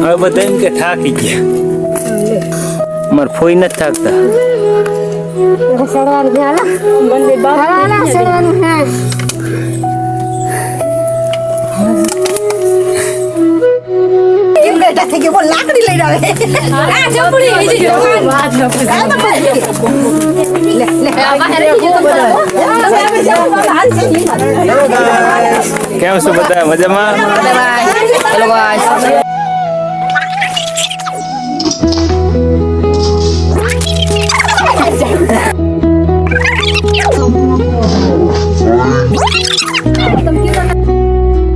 હવે બધા એમ કે થાકી ગયા મારે ફોઈ નથી થાકતા લાકડી લઈને કેમ છો બધા મજામાં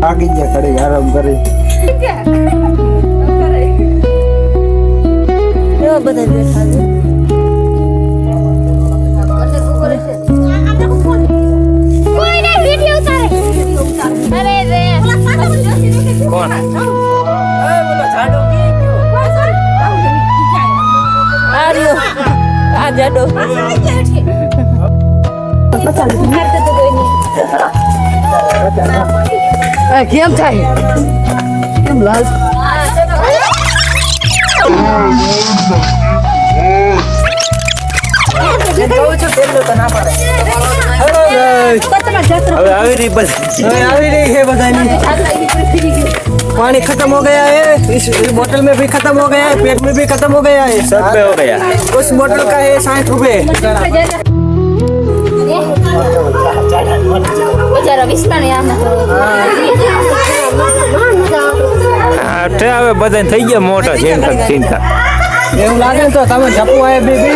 થાકી ગયા ખડી આરામ કરી બધા બેઠા કોણ કેમ થાય કેમ લાલ હવે આવી રહી બસ આવી रही है बताइए पानी खत्म हो गया है इस बोतल में भी खत्म हो गया है पेट में भी खत्म हो गया है सब पे हो गया उस बोतल का है 60 रुपए હવે બધા થઈ ગયા મોટા ચિંતા એવું લાગે તો તમે જપુ આયા બેબી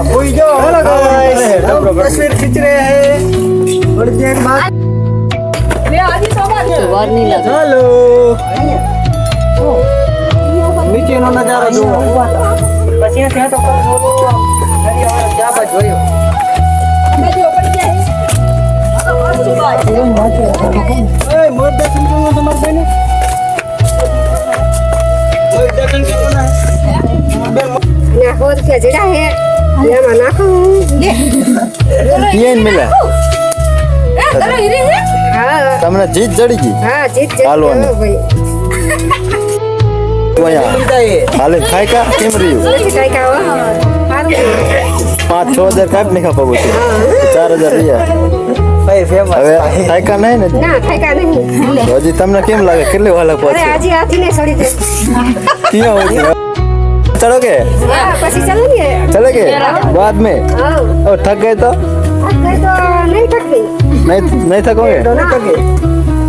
कोई जो हेलो गाइस हम तस्वीर खींच रहे हैं थोड़ी देर बाद हेलो नीचे नो नजारा जो પછી ત્યાં તો ક્યાં જોયો ए मोर दर्शन करना तो मर देने मोर दर्शन करना है ना हो तो जड़ा है ये मना को ले પીએન મિલા चलो हिरे है हां તમને જીત જડી ગઈ हां जीत હાલવાની. भाई હાલે ખાય કા કેમ રહ્યું काय का हो हारू 5-6 હજાર કાપ નહીં ખાપા પછી 4000 રહ્યા ભાઈ ફેમસ હવે ખાય કા નહીં ને ना काय का नहीं તો હજી તમને કેમ લાગે કેટલી વાલા अरे પહોંચે आज ही आती नहीं सड़ी थे ક્યાં હોય છે चलोगे हां પછી चलेंगे चलेगे बाद में हां और थक गए तो अगर तो नहीं थकते नहीं थकोगे दोनों थके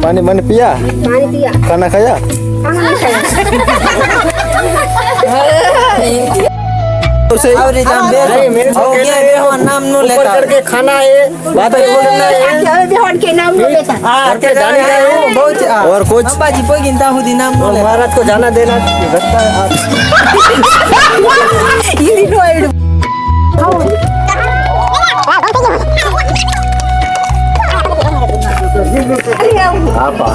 पानी मैंने पिया पानी पिया खाना खाया खाना नहीं खाया आवरी जाम दे हो गया बेहो नाम नो लेता करके खाना है बात बोलना है बेहोन के नाम लो लेता हां के जाने का है बहुत और कुछ अंबाजी पोगिंता हुदी नाम नो महाराज को जाना देना रास्ता ये नो आइड आपा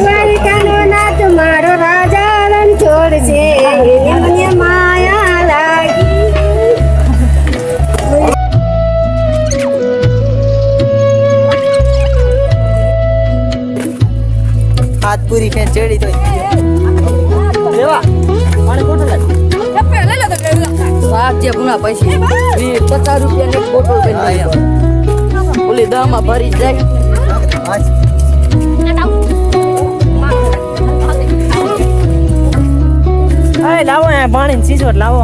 मारी कानो ना तुम्हारो राजा रण छोड़ से निमने माया लागी हाथ पूरी फे चढ़ी तो लेवा पानी बोतल ले लो तो बाप जे पुना पैसे 50 रुपया ने बोतल दे बोले दाम भरी जाए ए लावो है पानी शीशो लावो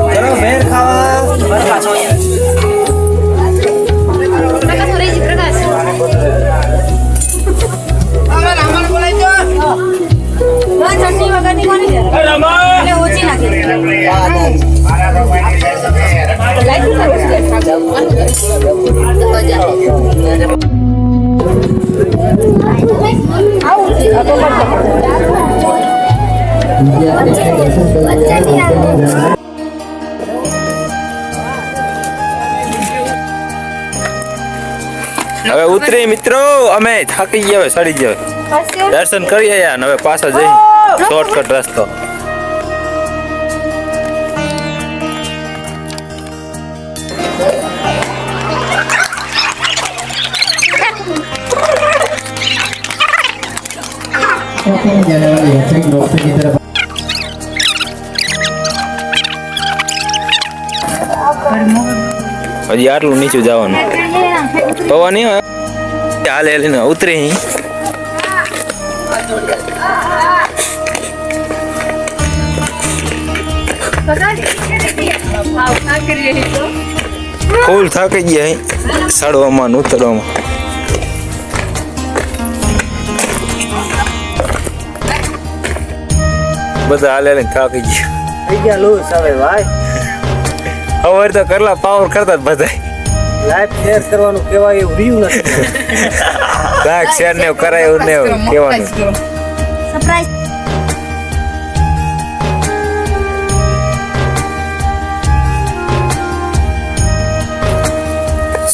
चलो बेर खावा बस पाछो चटनी वगैरह नहीं હવે ઉતરી મિત્રો, અમે થાકી ગયા હવે, સડી ગયા હવે. દર્શન કરી આયા ને હવે પાછા જઈ શોર્ટકટ રસ્તો. जाने वाले यात्री रास्ते की तरफ હજી આટલું નીચું જવાનું પવા નહીં હોય. હાલે હાલીને ઉતરી અહીં. ફૂલ થાકી ગયા અહીં ચડવામાં ને ઉતરવામાં. બધા હાલે હાલીને થાકી ગયા. થઈ ગયા લૂસ હવે ભાઈ. હવે તો કરલા પાવર કરતા જ બધા લાઈફ શેર કરવાનું કહેવાય એવું રહ્યું નથી. લાખ શેર ને એવું કરાય એવું ને એવું કહેવાનું. સરપ્રાઈઝ.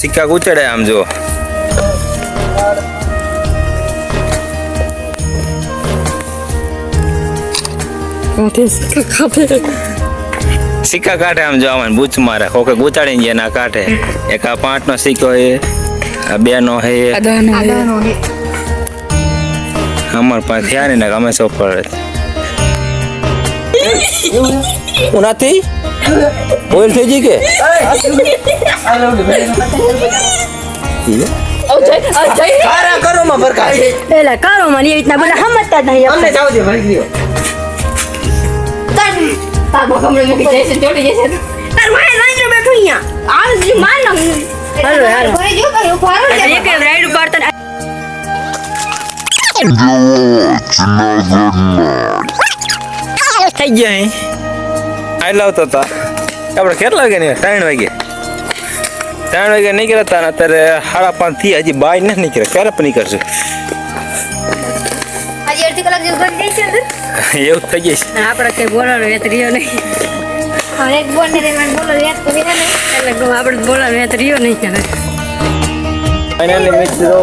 સિક્કા ઉચડે આમ જો. સિક્કા કાઢે આમ જો આમાં બૂચ મારે કોકે ગુચાડી જાય ના કાઢે. એક આ 5 નો સિક્કો હે, આ 2 નો હે, અમાર પાસે થયા ને અમે સો પડે ઉનાથી ઓઇલ થઈ ગઈ કે કારા કરો માં ભરકા એલા કારો માં એ રીતના બધા સમજતા જ નહીં. અમને જાવ દે ભરી ગયો. તાર ભગમણે મૂકી જાય છે, ચોટી જાય છે. તાર માય નાઈનો બેઠો અહીંયા. આ જ માર ના. હાલો હાલો. ભાઈ જો કઈ ઉભારો છે. એક રાઈડ ઉપાડતા થઈ ગયા અહીં. આ લાવતો હતા આપણે કેટલા વાગે ને 3 વાગે નીકળ્યા હતા ને અત્યારે 5:30 થી હજી બાય નથી નીકળ્યા. ક્યારે પણ નીકળશે આજે અડધી કલાક જેવું ઘડી જાય છે. એવું થઈ જાય છે. આપણે કઈ બોલાનો વેત રહ્યો નહીં. હવે એક બોલ ને મને બોલો વેત કરી ને એટલે આપણે બોલાનો વેત રહ્યો નહીં હવે. ફાઇનલી મિત્રો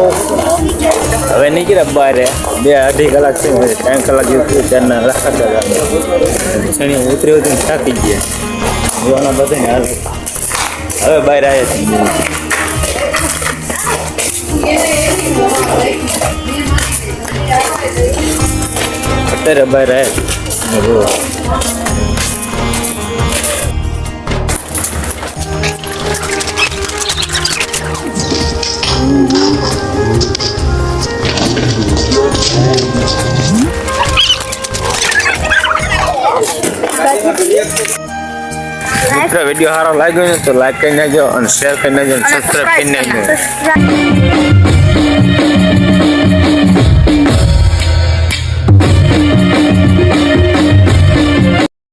હવે નીકળ્યા બહાર. 2-2.5 કલાક છે, 3 કલાક જેવું થયું. ચારના રાખતા શનિ ઉતરી ઉતરીને થાકી ગયા. જોવાના બધાને હાલ હવે બહાર આવ્યા છે. અત્યારે બહાર આવ્યા. મિત્રો વિડીયો સારો લાગ્યો ને તો લાઈક કરી નાખજો અને શેર કરી નાખજો અને સબસ્ક્રાઇબ કરી નાખજો.